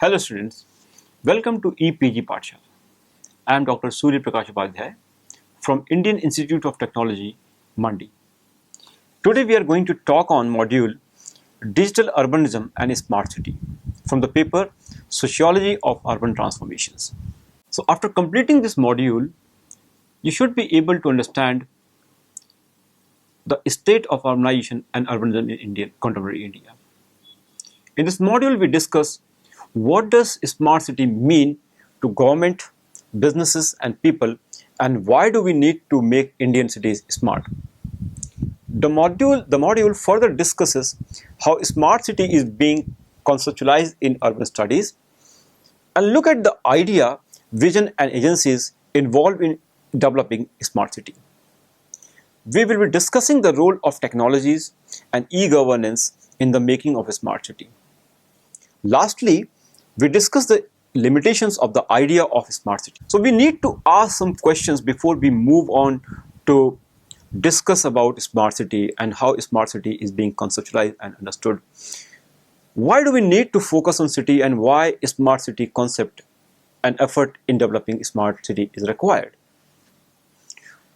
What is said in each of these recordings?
Hello students, welcome to EPG Pathshala. I am Dr. Surya Prakash Upadhyay from Indian Institute of Technology, Mandi. Today we are going to talk on module Digital Urbanism and Smart City from the paper Sociology of Urban Transformations. So after completing this module, you should be able to understand the state of urbanization and urbanism in contemporary India. In this module, we discuss what does smart city mean to government, businesses and people, and why do we need to make Indian cities smart. The module further discusses how smart city is being conceptualized in urban studies and look at the idea, vision and agencies involved in developing smart city. We will be discussing the role of technologies and e-governance in the making of a smart city. Lastly, we discuss the limitations of the idea of a smart city. So we need to ask some questions before we move on to discuss about smart city and how a smart city is being conceptualized and understood. Why do we need to focus on city and why a smart city concept and effort in developing a smart city is required?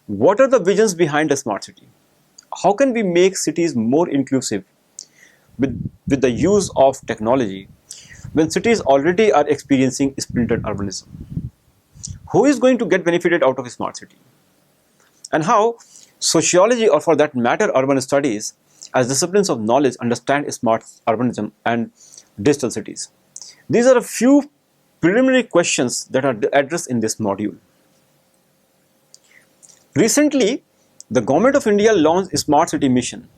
What are the visions behind a smart city? How can we make cities more inclusive with the use of technology when cities already are experiencing splintered urbanism? Who is going to get benefited out of a smart city? And how sociology, or for that matter urban studies as disciplines of knowledge, understand smart urbanism and digital cities? These are a few preliminary questions that are addressed in this module. Recently, the Government of India launched a smart city mission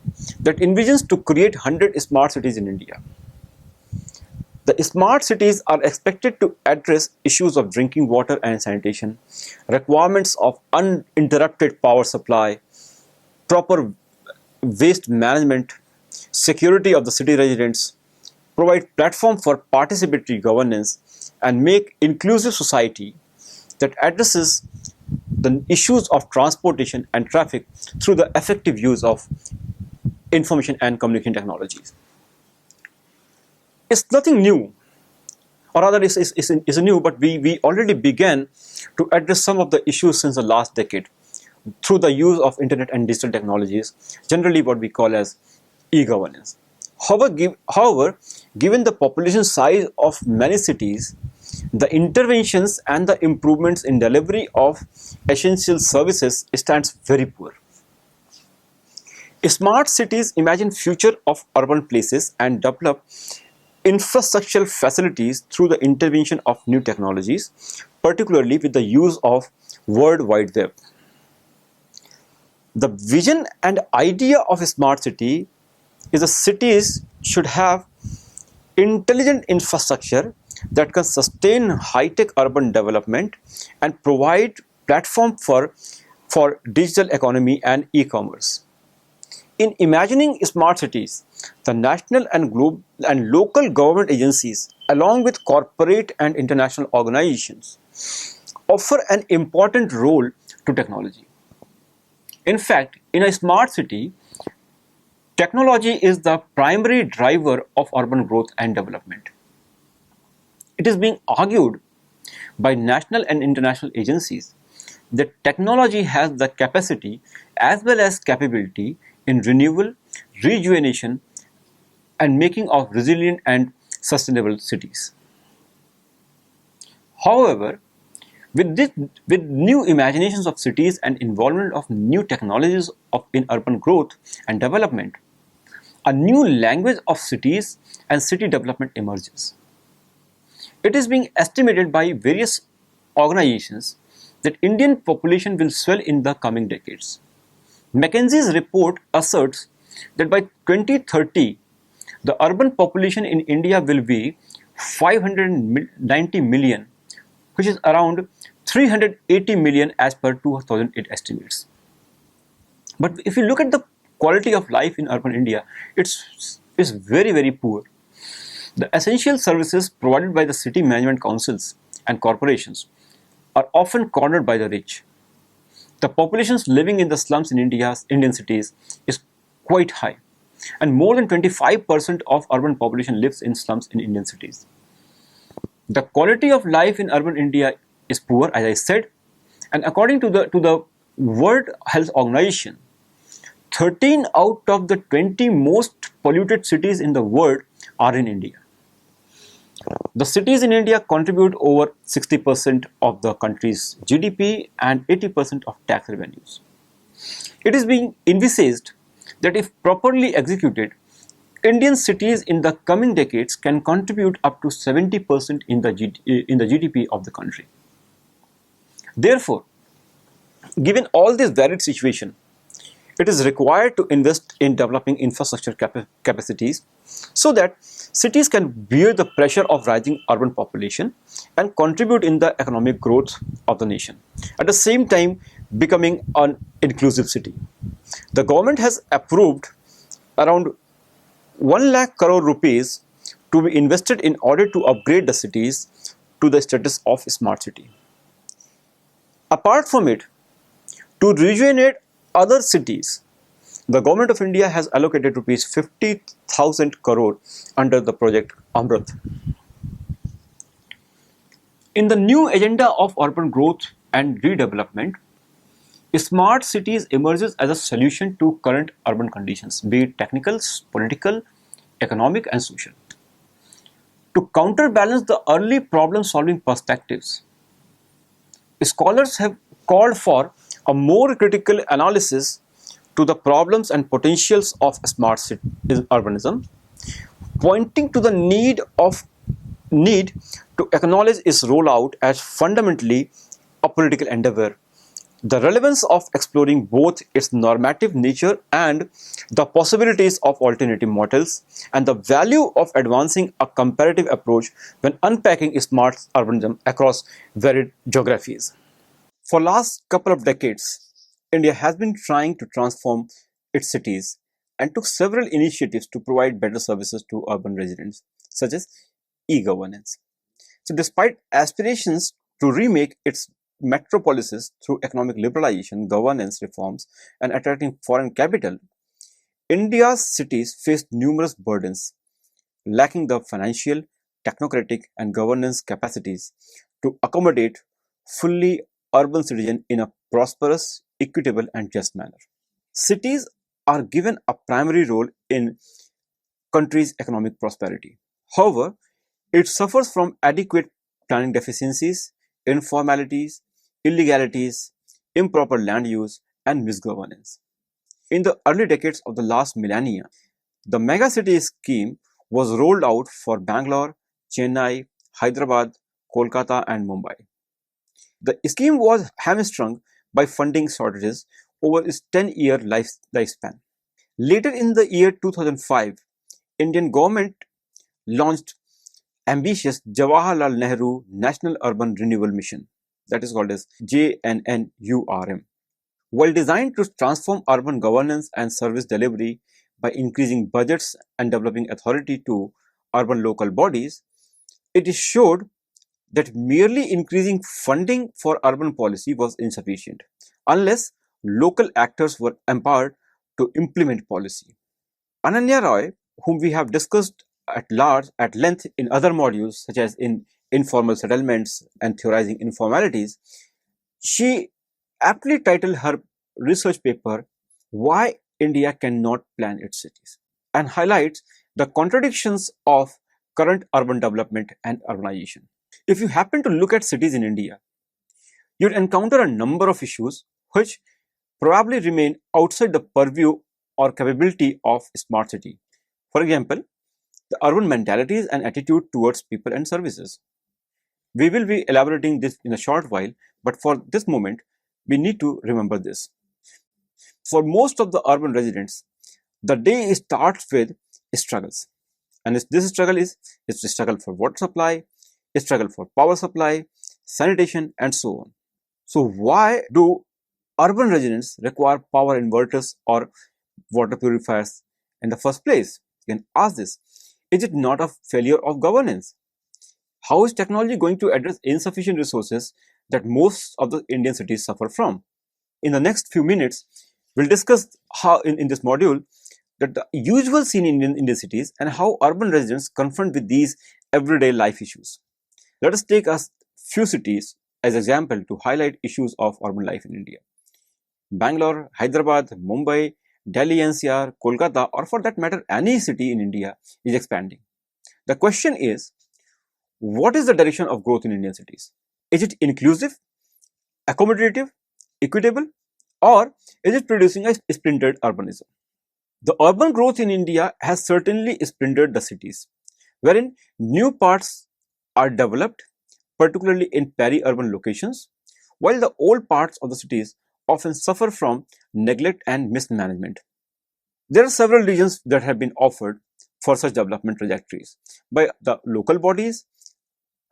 that envisions to create 100 smart cities in India. The smart cities are expected to address issues of drinking water and sanitation, requirements of uninterrupted power supply, proper waste management, security of the city residents, provide platform for participatory governance, and make inclusive society that addresses the issues of transportation and traffic through the effective use of information and communication technologies. It's nothing new, or rather it's new, but we already began to address some of the issues since the last decade through the use of internet and digital technologies, generally what we call as e-governance. However, given the population size of many cities, the interventions and the improvements in delivery of essential services stands very poor. Smart cities imagine future of urban places and develop infrastructural facilities through the intervention of new technologies, particularly with the use of World Wide Web. The vision and idea of a smart city is that cities should have intelligent infrastructure that can sustain high-tech urban development and provide platform for digital economy and e-commerce. In imagining smart cities, the national and local government agencies, along with corporate and international organizations, offer an important role to technology. In fact, in a smart city, technology is the primary driver of urban growth and development. It is being argued by national and international agencies that technology has the capacity as well as capability in renewal, rejuvenation, and making of resilient and sustainable cities. However, with new imaginations of cities and involvement of new technologies in urban growth and development, a new language of cities and city development emerges. It is being estimated by various organizations that Indian population will swell in the coming decades. McKinsey's report asserts that by 2030, the urban population in India will be 590 million, which is around 380 million as per 2008 estimates. But if you look at the quality of life in urban India, it's very, very poor. The essential services provided by the city management councils and corporations are often cornered by the rich. The populations living in the slums in Indian cities is quite high, and more than 25% of urban population lives in slums in Indian cities. The quality of life in urban India is poor, as I said, and according to the World Health Organization, 13 out of the 20 most polluted cities in the world are in India. The cities in India contribute over 60% of the country's GDP and 80% of tax revenues. It is being envisaged that if properly executed, Indian cities in the coming decades can contribute up to 70% in the GDP of the country. Therefore, given all this varied situation, it is required to invest in developing infrastructure capacities so that cities can bear the pressure of rising urban population and contribute in the economic growth of the nation. At the same time, becoming an inclusive city. The government has approved around 1 lakh crore rupees to be invested in order to upgrade the cities to the status of smart city. Apart from it, to rejuvenate other cities, the government of India has allocated rupees 50,000 crore under the project Amrit. In the new agenda of urban growth and redevelopment, smart cities emerges as a solution to current urban conditions, be it technical, political, economic, and social. To counterbalance the early problem-solving perspectives, scholars have called for a more critical analysis to the problems and potentials of smart urbanism, pointing to the need to acknowledge its rollout as fundamentally a political endeavor, the relevance of exploring both its normative nature and the possibilities of alternative models, and the value of advancing a comparative approach when unpacking smart urbanism across varied geographies. For last couple of decades, India has been trying to transform its cities and took several initiatives to provide better services to urban residents, such as e-governance. So despite aspirations to remake its metropolises through economic liberalization, governance reforms, and attracting foreign capital, India's cities faced numerous burdens, lacking the financial, technocratic, and governance capacities to accommodate fully urban citizens in a prosperous, equitable, and just manner. Cities are given a primary role in country's economic prosperity. However, it suffers from adequate planning deficiencies, informalities, illegalities, improper land use, and misgovernance. In the early decades of the last millennia, the megacity scheme was rolled out for Bangalore, Chennai, Hyderabad, Kolkata, and Mumbai. The scheme was hamstrung by funding shortages over its 10-year lifespan. Later in the year 2005, Indian government launched ambitious Jawaharlal Nehru National Urban Renewal Mission, that is called as JNNURM. While designed to transform urban governance and service delivery by increasing budgets and developing authority to urban local bodies, it showed that merely increasing funding for urban policy was insufficient unless local actors were empowered to implement policy. Ananya Roy, whom we have discussed at length in other modules such as in informal settlements and theorizing informalities, she aptly titled her research paper Why India Cannot Plan Its Cities, and highlights the contradictions of current urban development and urbanization. If you happen to look at cities in India, you'd encounter a number of issues which probably remain outside the purview or capability of smart city. For example, the urban mentalities and attitude towards people and services. We will be elaborating this in a short while, but for this moment, we need to remember this. For most of the urban residents, the day starts with struggles. And this struggle is a struggle for water supply, a struggle for power supply, sanitation, and so on. So why do urban residents require power inverters or water purifiers in the first place? You can ask this. Is it not a failure of governance? How is technology going to address insufficient resources that most of the Indian cities suffer from? In the next few minutes, we'll discuss how in this module that the usual scene in Indian cities and how urban residents confront with these everyday life issues. Let us take a few cities as example to highlight issues of urban life in India. Bangalore, Hyderabad, Mumbai, Delhi NCR, Kolkata, or for that matter any city in India is expanding. The question is, what is the direction of growth in Indian cities? Is it inclusive, accommodative, equitable, or is it producing a splintered urbanism? The urban growth in India has certainly splintered the cities, wherein new parts are developed, particularly in peri-urban locations, while the old parts of the cities often suffer from neglect and mismanagement. There are several reasons that have been offered for such development trajectories by the local bodies,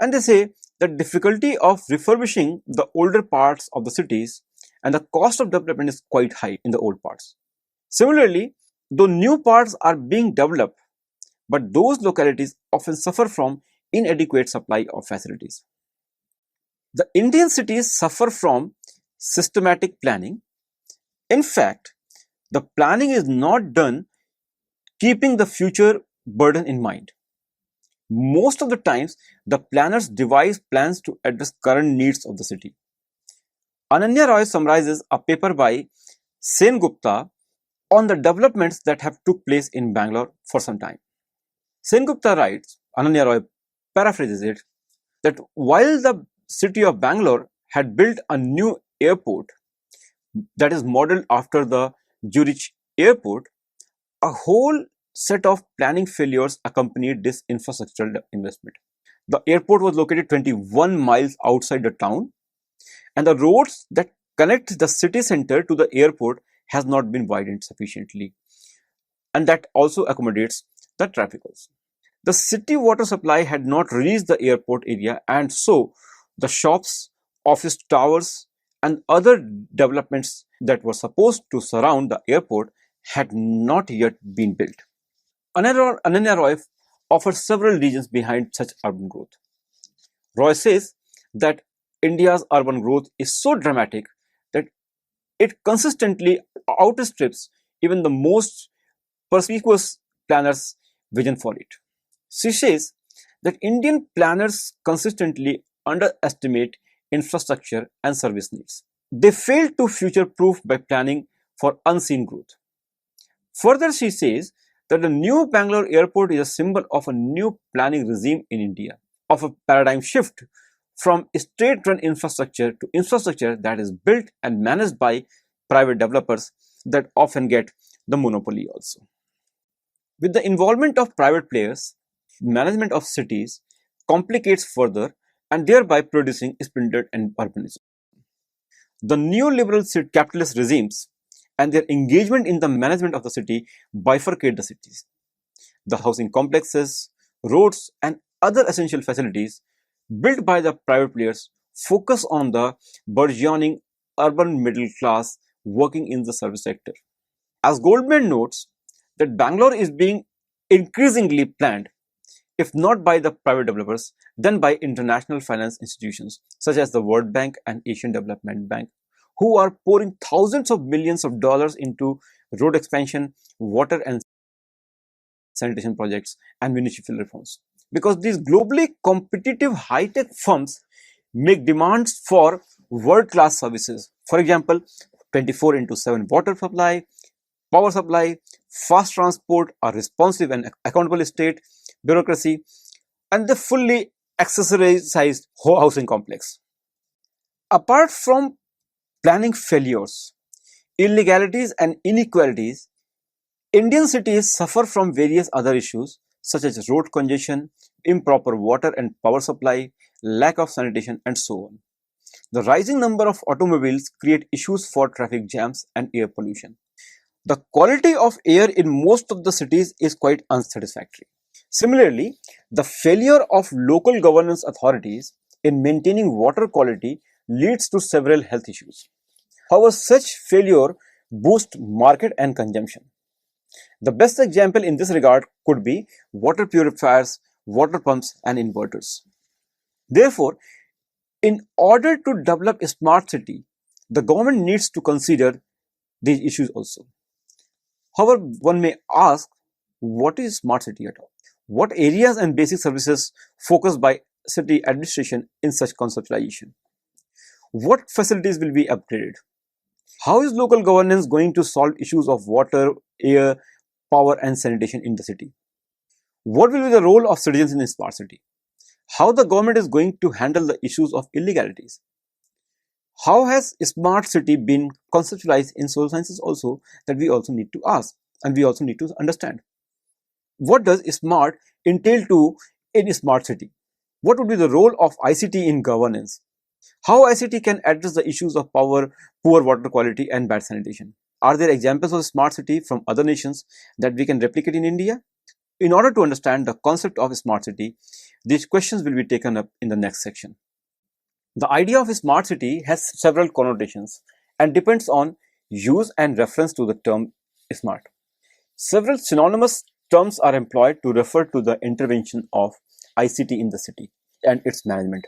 and they say the difficulty of refurbishing the older parts of the cities and the cost of development is quite high in the old parts. Similarly, though new parts are being developed, but those localities often suffer from inadequate supply of facilities. The Indian cities suffer from systematic planning. In fact, the planning is not done keeping the future burden in mind. Most of the times, the planners devise plans to address current needs of the city. Ananya Roy summarizes a paper by Sen Gupta on the developments that have took place in Bangalore for some time. Sen Gupta writes, Ananya Roy paraphrases it, that while the city of Bangalore had built a new airport that is modeled after the Zurich airport, a whole set of planning failures accompanied this infrastructural investment. The airport was located 21 miles outside the town, and the roads that connect the city center to the airport has not been widened sufficiently, and that also accommodates the traffic also. The city water supply had not reached the airport area, and so the shops, office towers, and other developments that were supposed to surround the airport had not yet been built. Ananya Roy offers several reasons behind such urban growth. Roy says that India's urban growth is so dramatic that it consistently outstrips even the most perspicuous planners' vision for it. She says that Indian planners consistently underestimate infrastructure and service needs. They fail to future-proof by planning for unseen growth. Further, she says that the new Bangalore airport is a symbol of a new planning regime in India, of a paradigm shift from state-run infrastructure to infrastructure that is built and managed by private developers that often get the monopoly also. With the involvement of private players, management of cities complicates further and thereby producing splintered and urbanism. The neoliberal capitalist regimes and their engagement in the management of the city bifurcate the cities. The housing complexes, roads, and other essential facilities built by the private players focus on the burgeoning urban middle class working in the service sector. As Goldman notes, that Bangalore is being increasingly planned, if not by the private developers, then by international finance institutions such as the World Bank and Asian Development Bank, who are pouring thousands of millions of dollars into road expansion, water and sanitation projects, and municipal reforms. Because these globally competitive high-tech firms make demands for world-class services. For example, 24/7 water supply, power supply, fast transport, a responsive and accountable state bureaucracy, and the fully accessorized housing complex. Apart from planning failures, illegalities, and inequalities, Indian cities suffer from various other issues such as road congestion, improper water and power supply, lack of sanitation, and so on. The rising number of automobiles create issues for traffic jams and air pollution. The quality of air in most of the cities is quite unsatisfactory. Similarly, the failure of local governance authorities in maintaining water quality leads to several health issues. However, such failure boosts market and consumption. The best example in this regard could be water purifiers, water pumps, and inverters. Therefore, in order to develop a smart city, the government needs to consider these issues also. However, one may ask, what is smart city at all? What areas and basic services focused by city administration in such conceptualization? What facilities will be upgraded? How is local governance going to solve issues of water, air, power and sanitation in the city? What will be the role of citizens in a smart city? How the government is going to handle the issues of illegalities? How has smart city been conceptualized in social sciences also, that we also need to ask and we also need to understand? What does smart entail to in a smart city? What would be the role of ICT in governance? How ICT can address the issues of power, poor water quality and bad sanitation? Are there examples of smart city from other nations that we can replicate in India? In order to understand the concept of a smart city, these questions will be taken up in the next section. The idea of a smart city has several connotations and depends on use and reference to the term smart. Several synonymous terms are employed to refer to the intervention of ICT in the city and its management.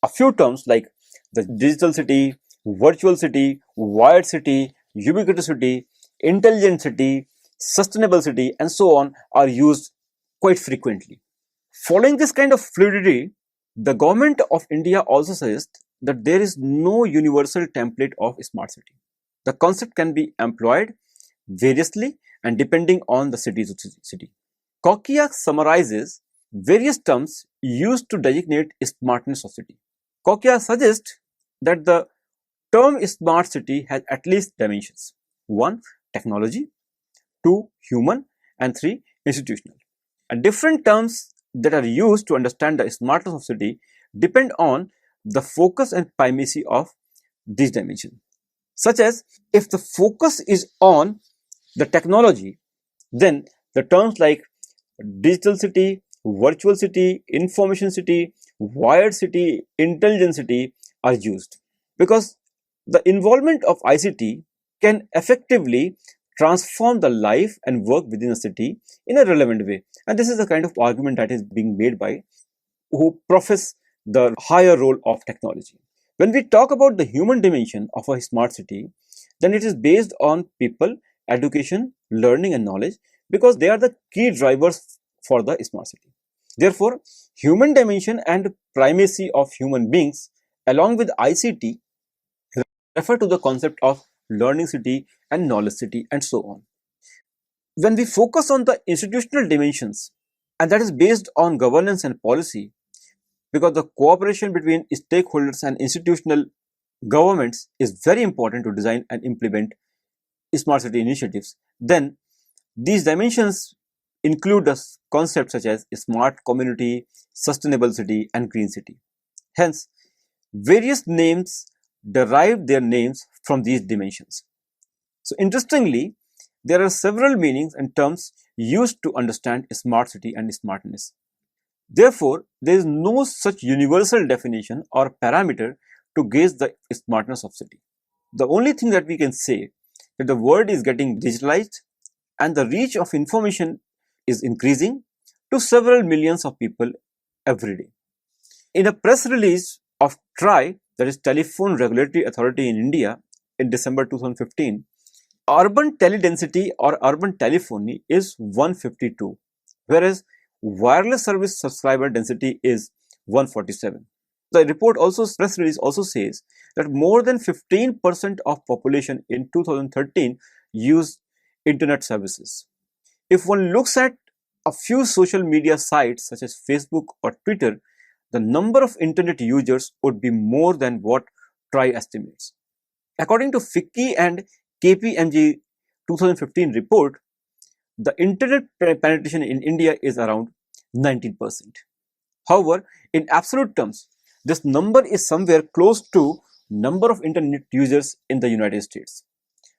A few terms like the digital city, virtual city, wired city, ubiquitous city, intelligent city, sustainable city, and so on are used quite frequently. Following this kind of fluidity, the government of India also suggests that there is no universal template of smart city. The concept can be employed variously and depending on the city to city. Kokia summarizes various terms used to designate smartness of city. Kokia suggests that the term smart city has at least dimensions. 1. Technology, 2. Human, and 3. Institutional. And different terms that are used to understand the smartness of city depend on the focus and primacy of these dimensions. Such as, if the focus is on the technology, then the terms like digital city, virtual city, information city, wired city, intelligent city are used, because the involvement of ICT can effectively transform the life and work within a city in a relevant way. And this is the kind of argument that is being made by who profess the higher role of technology. When we talk about the human dimension of a smart city, then it is based on people, education, learning and knowledge, because they are the key drivers for the smart city. Therefore, human dimension and primacy of human beings along with ICT refer to the concept of learning city and knowledge city and so on. When we focus on the institutional dimensions, and that is based on governance and policy, because the cooperation between stakeholders and institutional governments is very important to design and implement smart city initiatives, then these dimensions include the concepts such as smart community, sustainable city and green city. Hence, various names derive their names from these dimensions. So interestingly, there are several meanings and terms used to understand smart city and smartness. Therefore, there is no such universal definition or parameter to gauge the smartness of city. The only thing that we can say that the world is getting digitalized and the reach of information is increasing to several millions of people every day. In a press release of TRAI, that is Telephone Regulatory Authority in India, in December 2015, urban teledensity or urban telephony is 152, whereas wireless service subscriber density is 147. The report also, press release also says that more than 15% of population in 2013 used internet services. If one looks at a few social media sites such as Facebook or Twitter, the number of internet users would be more than what TRAI estimates. According to FICCI and KPMG 2015 report, the internet penetration in India is around 19%. However, in absolute terms, this number is somewhere close to number of internet users in the United States.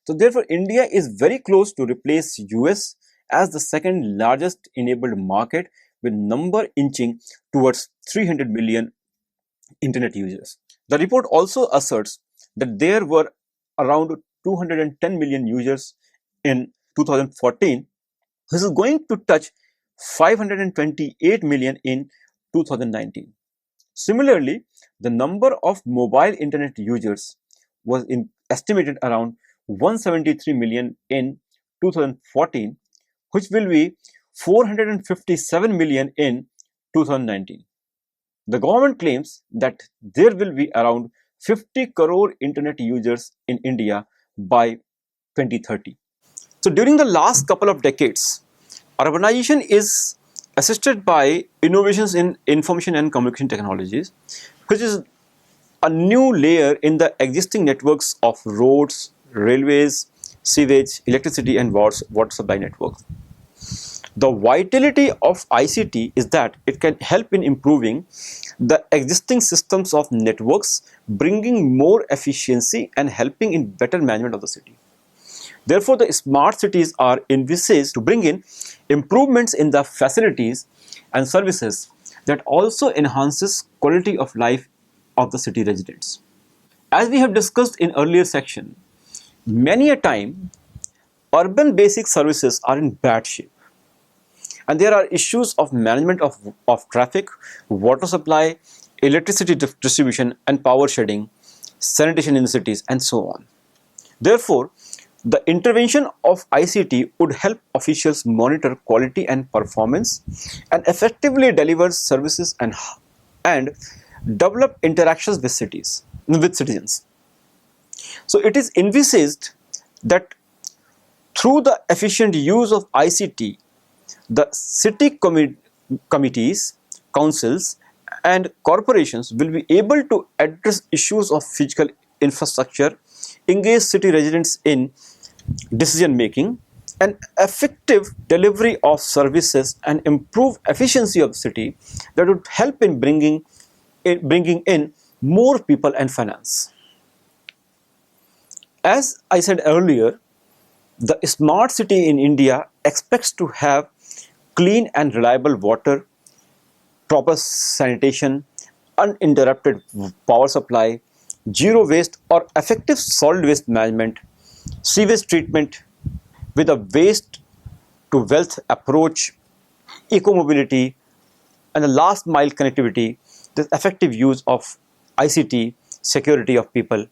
So therefore, India is very close to replace US as the second largest enabled market, with number inching towards 300 million internet users. The report also asserts that there were around 210 million users in 2014, which is going to touch 528 million in 2019. Similarly, the number of mobile internet users was estimated around 173 million in 2014, which will be 457 million in 2019. The government claims that there will be around 50 crore internet users in India by 2030. So during the last couple of decades, urbanization is assisted by innovations in information and communication technologies, which is a new layer in the existing networks of roads, railways, sewage, electricity, and water supply networks. The vitality of ICT is that it can help in improving the existing systems of networks, bringing more efficiency and helping in better management of the city. Therefore, the smart cities are envisaged to bring in improvements in the facilities and services that also enhances quality of life of the city residents. As we have discussed in earlier section, many a time urban basic services are in bad shape. And there are issues of management of traffic, water supply, electricity distribution and power shedding, sanitation in the cities, and so on. Therefore, the intervention of ICT would help officials monitor quality and performance and effectively deliver services and develop interactions with citizens. So it is envisaged that through the efficient use of ICT, the city committees, councils, and corporations will be able to address issues of physical infrastructure, engage city residents in decision making, and effective delivery of services and improve efficiency of the city that would help in bringing in more people and finance. As I said earlier, the smart city in India expects to have clean and reliable water, proper sanitation, uninterrupted power supply, zero waste or effective solid waste management, sewage treatment with a waste to wealth approach, eco-mobility, and the last mile connectivity, the effective use of ICT, security of people,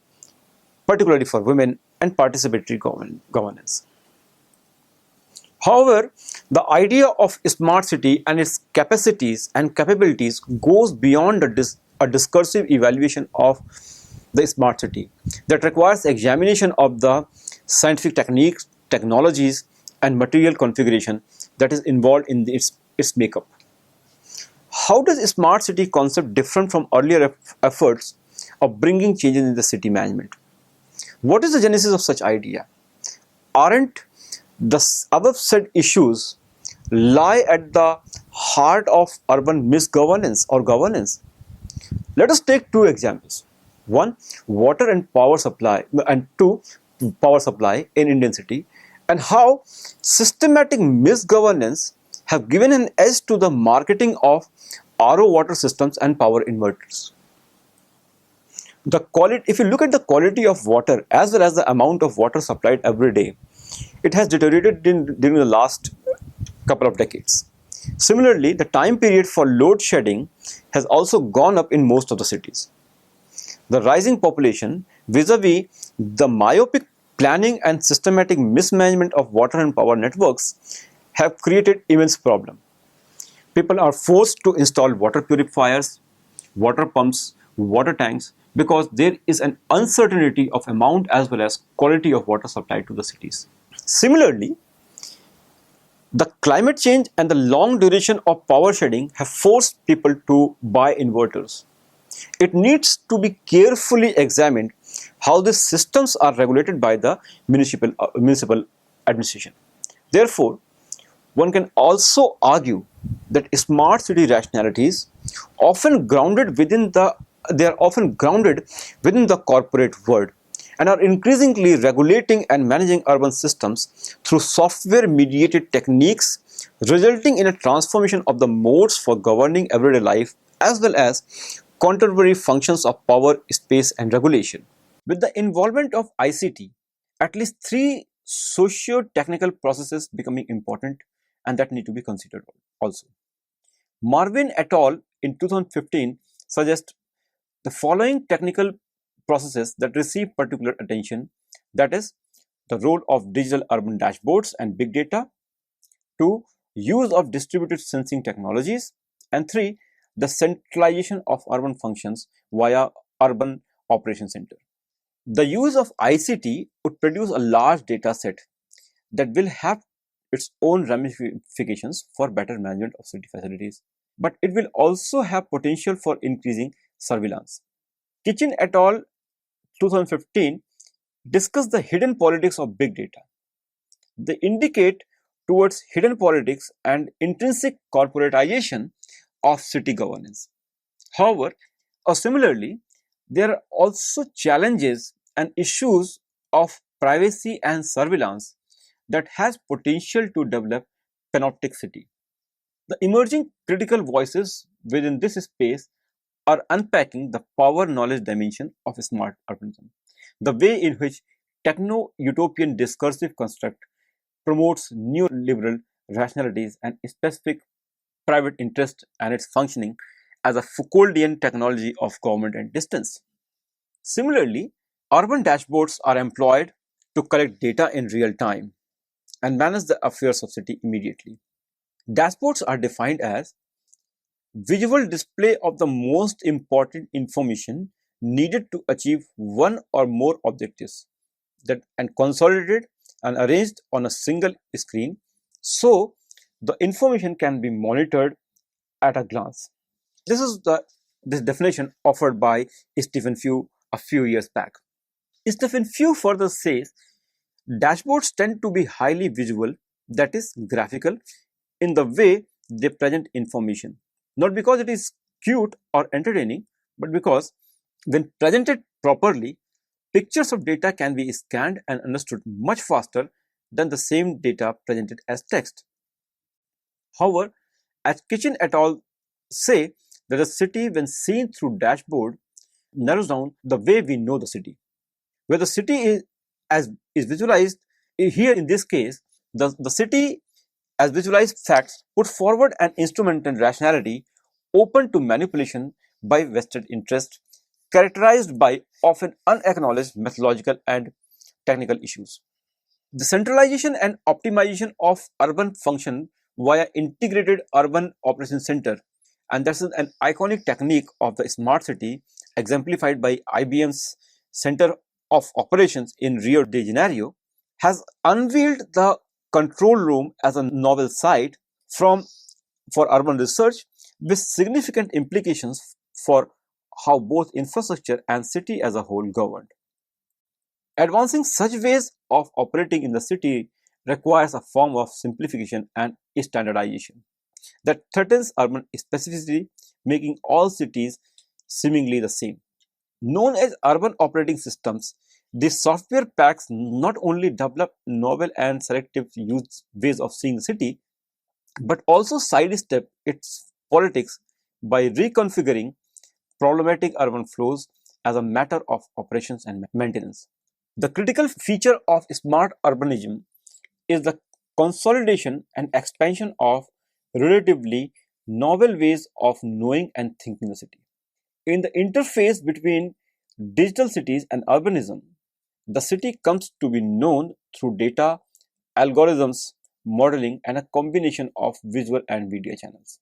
particularly for women, and participatory governance. However, the idea of smart city and its capacities and capabilities goes beyond a discursive evaluation of the smart city that requires examination of the scientific techniques, technologies, and material configuration that is involved in its makeup. How does a smart city concept differ from earlier efforts of bringing changes in the city management? What is the genesis of such idea? Aren't the above said issues lie at the heart of urban misgovernance or governance? Let us take two examples. One, water and power supply, and two, power supply in Indian city, and how systematic misgovernance have given an edge to the marketing of RO water systems and power inverters. The quality, if you look at the quality of water as well as the amount of water supplied every day, it has deteriorated during the last couple of decades. Similarly, the time period for load shedding has also gone up in most of the cities. The rising population vis-a-vis the myopic planning and systematic mismanagement of water and power networks have created immense problem. People are forced to install water purifiers, water pumps, water tanks because there is an uncertainty of amount as well as quality of water supplied to the cities. Similarly, the climate change and the long duration of power shedding have forced people to buy inverters. It needs to be carefully examined how these systems are regulated by the municipal administration. Therefore, one can also argue that smart city rationalities often grounded within the corporate world and are increasingly regulating and managing urban systems through software mediated techniques, resulting in a transformation of the modes for governing everyday life as well as contemporary functions of power, space, and regulation. With the involvement of ICT, at least three socio-technical processes becoming important and that need to be considered also. Marvin et al. In 2015 suggest the following technical processes that receive particular attention, that is the role of digital urban dashboards and big data, 2, use of distributed sensing technologies, and 3, the centralization of urban functions via urban operation center. The use of ICT would produce a large data set that will have its own ramifications for better management of city facilities, but it will also have potential for increasing surveillance. Kitchen et al. 2015 discuss the hidden politics of big data. They indicate towards hidden politics and intrinsic corporatization of city governance. However, similarly, there are also challenges and issues of privacy and surveillance that has potential to develop panoptic city. The emerging critical voices within this space are unpacking the power knowledge dimension of smart urbanism, the way in which techno-utopian discursive construct promotes neoliberal rationalities and specific private interest and its functioning as a Foucauldian technology of government and distance. Similarly, urban dashboards are employed to collect data in real time and manage the affairs of city immediately. Dashboards are defined as visual display of the most important information needed to achieve one or more objectives that and consolidated and arranged on a single screen so the information can be monitored at a glance. This is this definition offered by Stephen Few a few years back. Stephen Few further says dashboards tend to be highly visual, that is graphical, in the way they present information. Not because it is cute or entertaining, but because when presented properly, pictures of data can be scanned and understood much faster than the same data presented as text. However, as Kitchen et al. Say that a city when seen through dashboard narrows down the way we know the city. Where the city is visualized, here in this case, the city as visualized facts put forward an instrumental rationality open to manipulation by vested interest, characterized by often unacknowledged methodological and technical issues. The centralization and optimization of urban function via integrated urban operation center, and this is an iconic technique of the smart city exemplified by IBM's Center of Operations in Rio de Janeiro, has unveiled the control room as a novel site for urban research with significant implications for how both infrastructure and city as a whole governed. Advancing such ways of operating in the city requires a form of simplification and standardization that threatens urban specificity, making all cities seemingly the same. Known as urban operating systems, these software packs not only develop novel and selective ways of seeing the city, but also sidestep its politics by reconfiguring problematic urban flows as a matter of operations and maintenance. The critical feature of smart urbanism is the consolidation and expansion of relatively novel ways of knowing and thinking the city. In the interface between digital cities and urbanism, the city comes to be known through data, algorithms, modeling, and a combination of visual and media channels.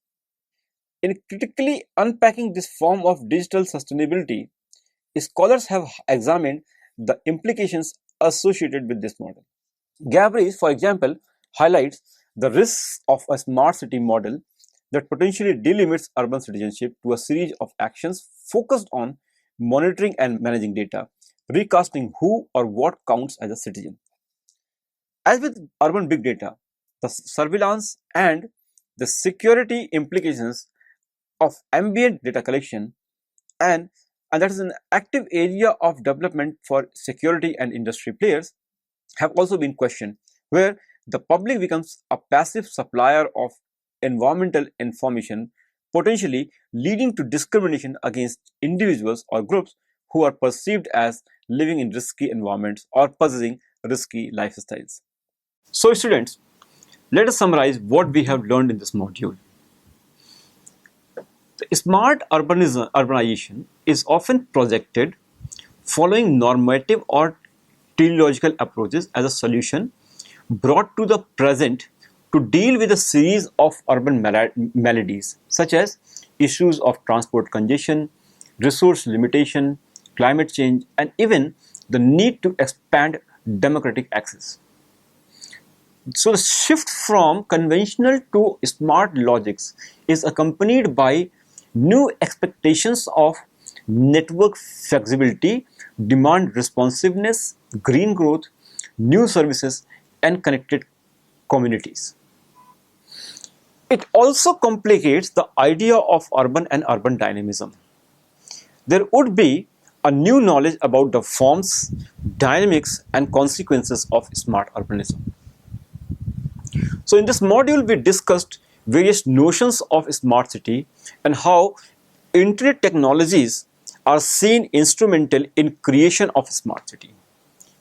In critically unpacking this form of digital sustainability, scholars have examined the implications associated with this model. Gabris, for example, highlights the risks of a smart city model that potentially delimits urban citizenship to a series of actions focused on monitoring and managing data, recasting who or what counts as a citizen. As with urban big data, the surveillance and the security implications of ambient data collection and that is an active area of development for security and industry players have also been questioned, where the public becomes a passive supplier of environmental information, potentially leading to discrimination against individuals or groups who are perceived as living in risky environments or possessing risky lifestyles. So students, let us summarize what we have learned in this module. The smart urbanization is often projected following normative or teleological approaches as a solution brought to the present to deal with a series of urban maladies such as issues of transport congestion, resource limitation, climate change, and even the need to expand democratic access. So the shift from conventional to smart logics is accompanied by new expectations of network flexibility, demand responsiveness, green growth, new services, and connected communities. It also complicates the idea of urban and urban dynamism. There would be a new knowledge about the forms, dynamics, and consequences of smart urbanism. So in this module, we discussed various notions of smart city and how internet technologies are seen instrumental in creation of smart city.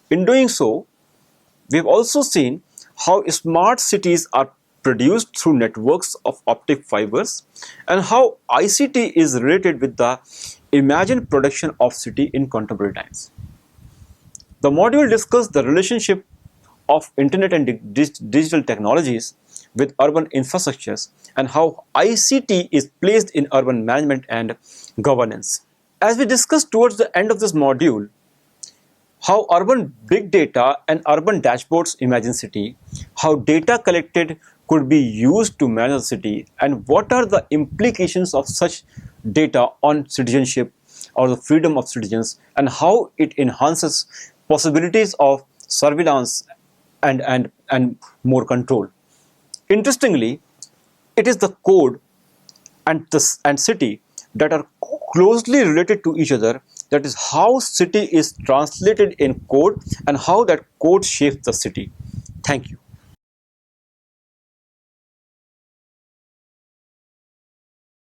In doing so, we have also seen how smart cities are produced through networks of optic fibers and how ICT is related with the imagined production of city in contemporary times. The module discussed the relationship of internet and digital technologies with urban infrastructures and how ICT is placed in urban management and governance. As we discussed towards the end of this module, how urban big data and urban dashboards imagine city, how data collected could be used to manage the city, and what are the implications of such data on citizenship or the freedom of citizens, and how it enhances possibilities of surveillance and more control. Interestingly, it is the code and city that are closely related to each other. That is how city is translated in code and how that code shapes the city. Thank you.